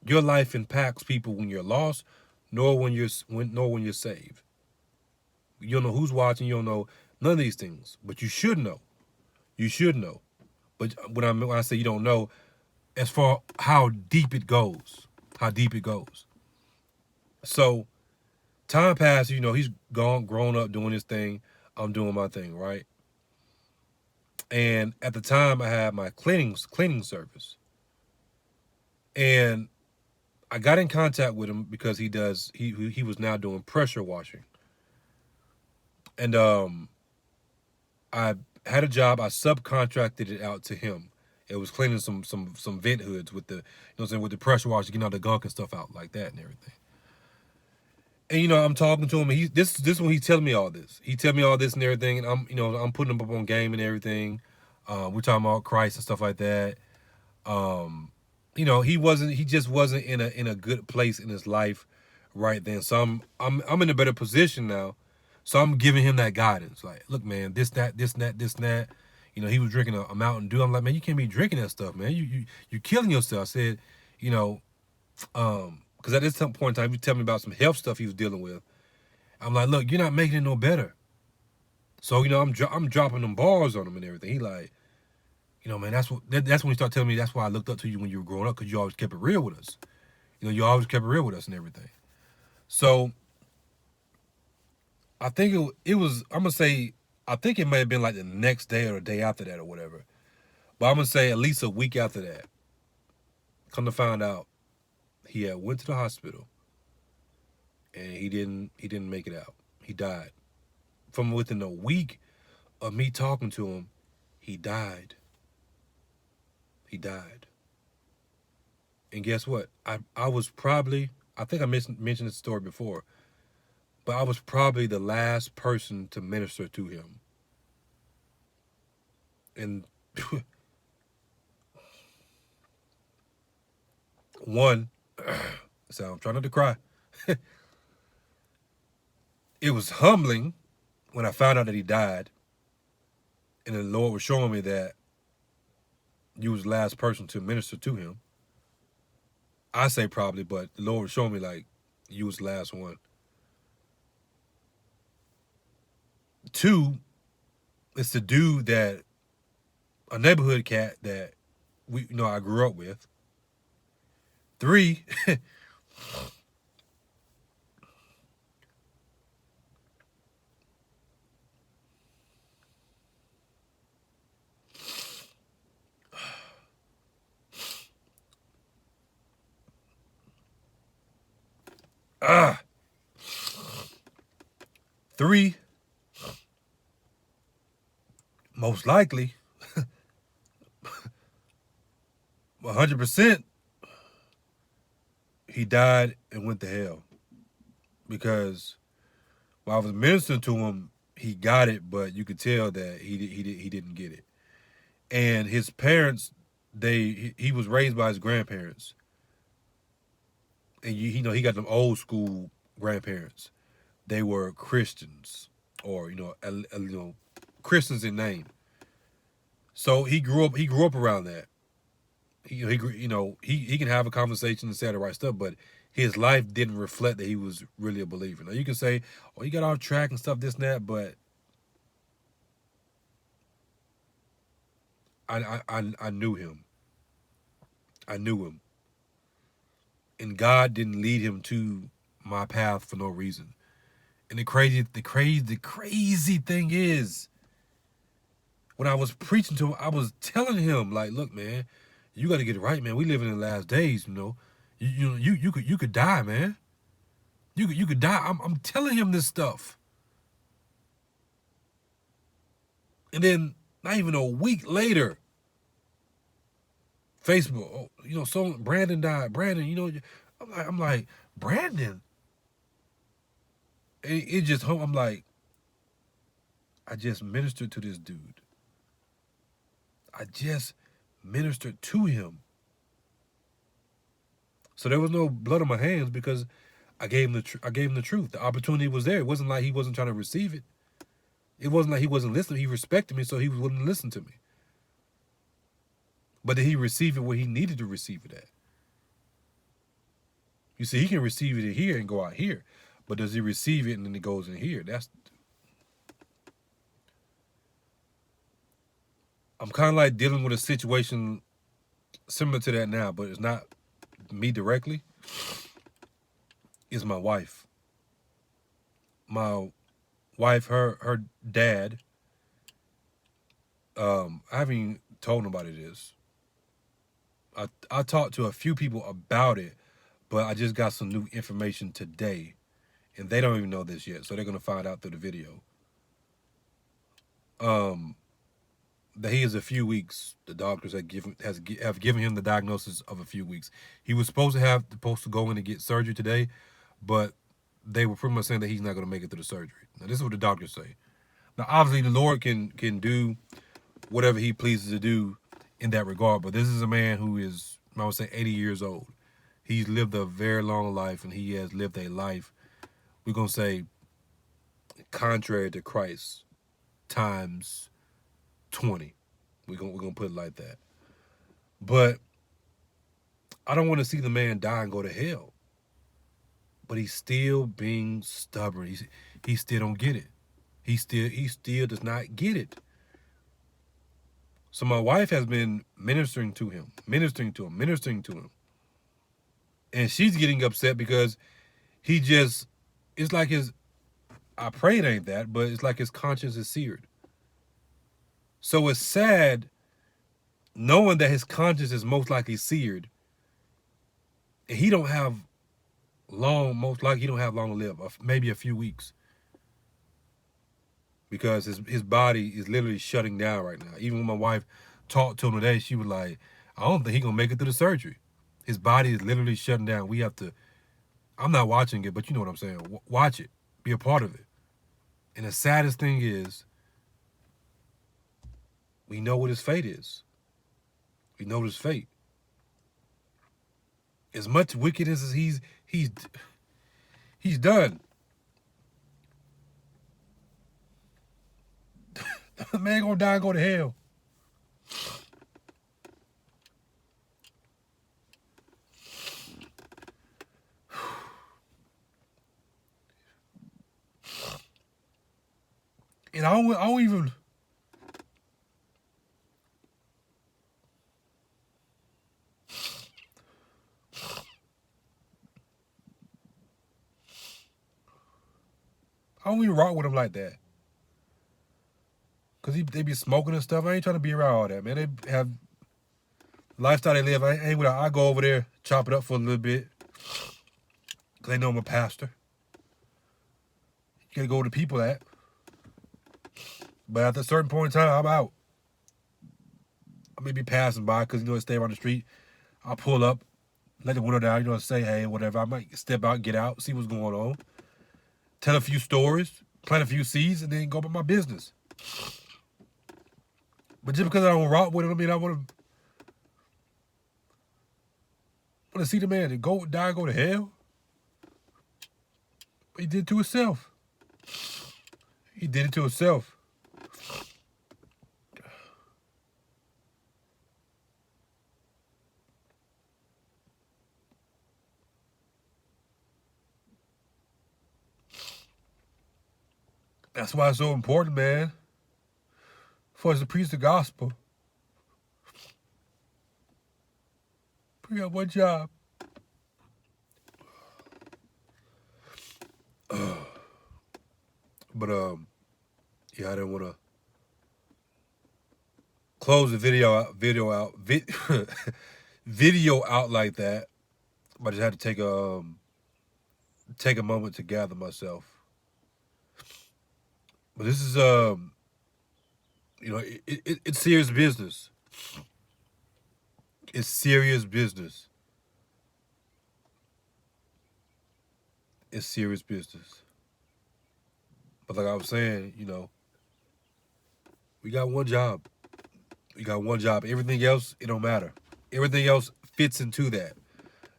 your life impacts people when you're lost, nor when you're saved. You don't know who's watching. You don't know none of these things, but you should know. You should know. But when I say you don't know, as far how deep it goes, how deep it goes. So time passes. He's grown up, doing his thing. I'm doing my thing, right? And at the time, I had my cleaning service, and I got in contact with him because he was now doing pressure washing, and I had a job. I subcontracted it out to him. It was cleaning some vent hoods with with the pressure washer, getting all the gunk and stuff out like that and everything. And I'm talking to him, and this is when he's telling me all this. He tell me all this and everything, and I'm putting him up on game and everything. We're talking about Christ and stuff like that. He just wasn't in a good place in his life right then. So I'm in a better position now. So I'm giving him that guidance. Like, look, man, this, that, this, that, this, and that. He was drinking a Mountain Dew. I'm like, man, you can't be drinking that stuff, man. You're killing yourself. I said, because at this point in time, he was telling me about some health stuff he was dealing with. I'm like, look, you're not making it no better. So I'm dropping them bars on him and everything. He like, man, that's when he started telling me that's why I looked up to you when you were growing up, because you always kept it real with us. You always kept it real with us and everything. So I think it was, I'm going to say, I think it may have been like the next day or the day after that or whatever. But I'm going to say at least a week after that. Come to find out, he had went to the hospital and he didn't make it out. He died. From within a week of me talking to him, he died. He died. And guess what? I was probably, I think I mentioned this story before, but I was probably the last person to minister to him. And one, so I'm trying not to cry. It was humbling when I found out that he died, and the Lord was showing me that you was the last person to minister to him. I say probably, but the Lord was showing me like you was the last one. Two, it's the dude that, a neighborhood cat that I grew up with. Three, 3, most likely, 100%, he died and went to hell. Because while I was ministering to him, he got it, but you could tell that he didn't get it. And his parents, he was raised by his grandparents, and he got them old school grandparents. They were Christians, or Christians in name. So he grew up around that. He can have a conversation and say the right stuff, but his life didn't reflect that he was really a believer. Now you can say, "Oh, he got off track and stuff, this and that," but I knew him. I knew him, and God didn't lead him to my path for no reason. And the crazy thing is, when I was preaching to him, I was telling him like, "Look, man, you got to get it right, man. We live in the last days, You could die, man. You could die." I'm telling him this stuff, and then not even a week later, Facebook, so Brandon died. Brandon, I'm like Brandon. It just, I'm like, I just ministered to this dude. I just ministered to him. So there was no blood on my hands because I gave him the truth. The opportunity was there. It wasn't like he wasn't trying to receive it. It wasn't like he wasn't listening. He respected me, so he was willing to listen to me. But did he receive it where he needed to receive it at? You see, he can receive it here and go out here. But does he receive it and then it goes in here? I'm kind of like dealing with a situation similar to that now, but it's not me directly. It's my wife. My wife, her dad, I haven't even told nobody this. I talked to a few people about it, but I just got some new information today, and they don't even know this yet, so they're gonna find out through the video. That he is a few weeks. The doctors have given him the diagnosis of a few weeks. He was supposed to go in and get surgery today, but they were pretty much saying that he's not going to make it through the surgery. Now, this is what the doctors say. Now, obviously, the Lord can do whatever he pleases to do in that regard, but this is a man who is, I would say, 80 years old. He's lived a very long life, and he has lived a life, we're going to say, contrary to Christ, times 20. We're gonna put it like that. But I don't want to see the man die and go to hell. But he's still being stubborn. He still don't get it. He still does not get it. So my wife has been ministering to him. And she's getting upset because it's like I pray it ain't that, but it's like his conscience is seared. So it's sad knowing that his conscience is most likely seared. And he don't have most likely he don't have long to live, maybe a few weeks. Because his body is literally shutting down right now. Even when my wife talked to him today, she was like, I don't think he's going to make it through the surgery. His body is literally shutting down. I'm not watching it, but you know what I'm saying. Watch it. Be a part of it. And the saddest thing is, we know what his fate is. We know his fate. As much wickedness as he's done. The man gonna die and go to hell. And I don't even. I don't even rock with him like that. Because they be smoking and stuff. I ain't trying to be around all that, man. They have the lifestyle they live. I go over there, chop it up for a little bit. Because they know I'm a pastor. You got to go where the people at. But at a certain point in time, I'm out. I may be passing by because, I stay around the street. I'll pull up, let the window down, say, hey, whatever. I might step out, get out, see what's going on. Tell a few stories, plant a few seeds, and then go about my business. But just because I don't rock with him, I want to see the man die and go to hell. But he did it to himself. He did it to himself. That's why it's so important, man, for us to preach the gospel. We got one job. But I didn't want to close the video out like that. But I just had to take a moment to gather myself. But this is it's serious business. It's serious business. It's serious business. But like I was saying, we got one job. You got one job. Everything else, it don't matter. Everything else fits into that.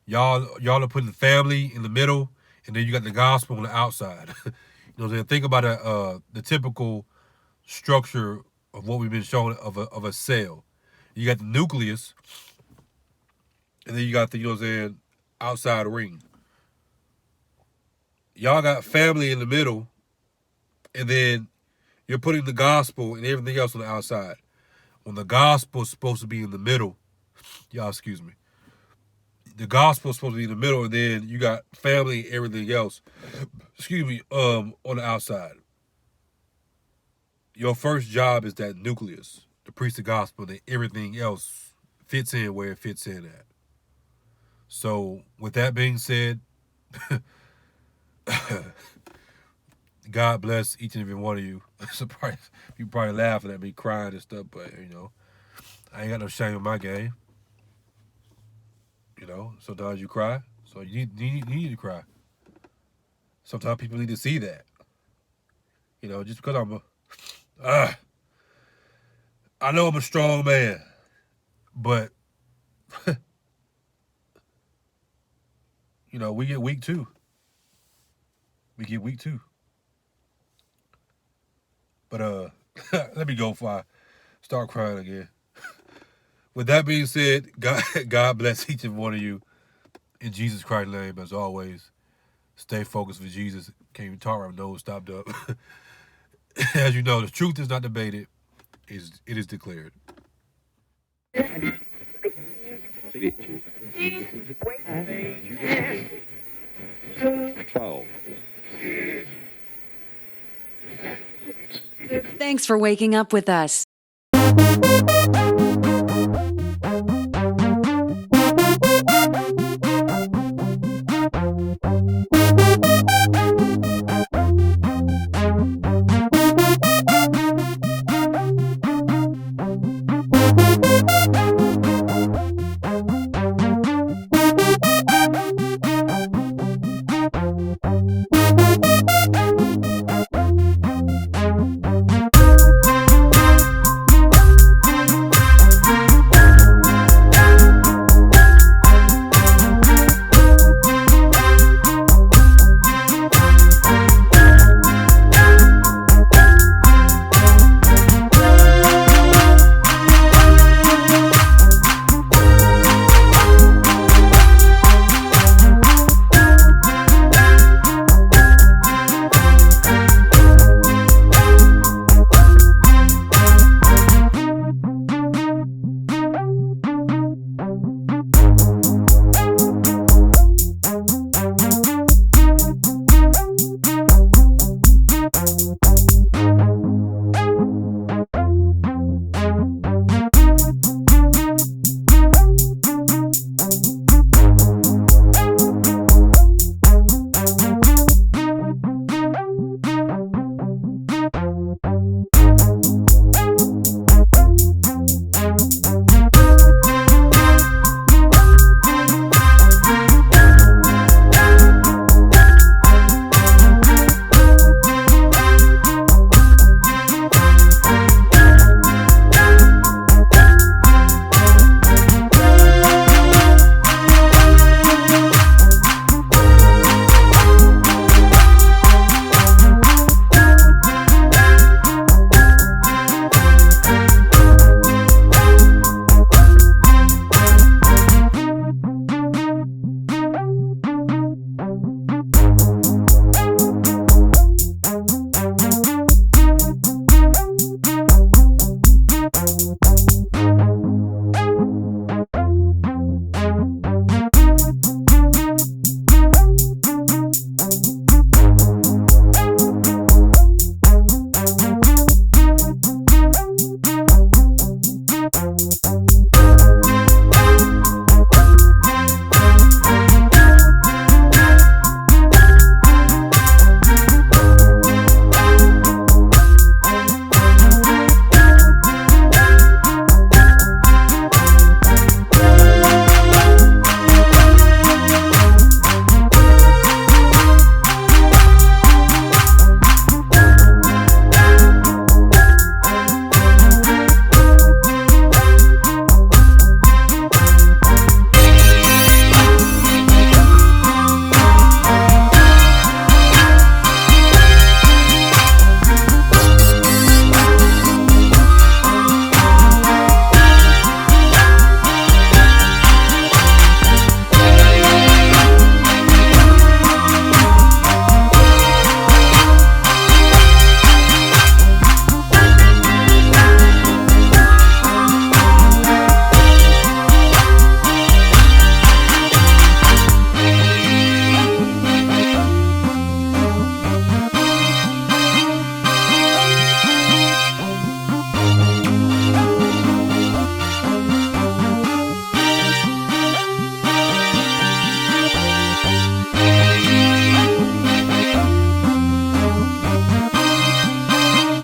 Y'all are putting the family in the middle, and then you got the gospel on the outside. You know what I'm saying? Think about the typical structure of what we've been shown of a cell. You got the nucleus, and then you got the, you know what I'm saying, outside ring. Y'all got family in the middle, and then you're putting the gospel and everything else on the outside. When the gospel is supposed to be in the middle, y'all excuse me. The gospel is supposed to be in the middle, and then you got family and everything else, on the outside. Your first job is that nucleus, to preach the gospel, that everything else fits in where it fits in at. So, with that being said, God bless each and every one of you. You probably laughing at me crying and stuff, but, you know, I ain't got no shame in my game. You know, sometimes you cry, so you need to cry. Sometimes people need to see that. You know, just because I know I'm a strong man, but, you know, we get weak too. But let me go before I start crying again. With that being said, God bless each and one of you. In Jesus Christ's name, as always, stay focused for Jesus. Can't even talk right, nose stopped up. As you know, the truth is not debated. It is declared.
Thanks for waking up with us.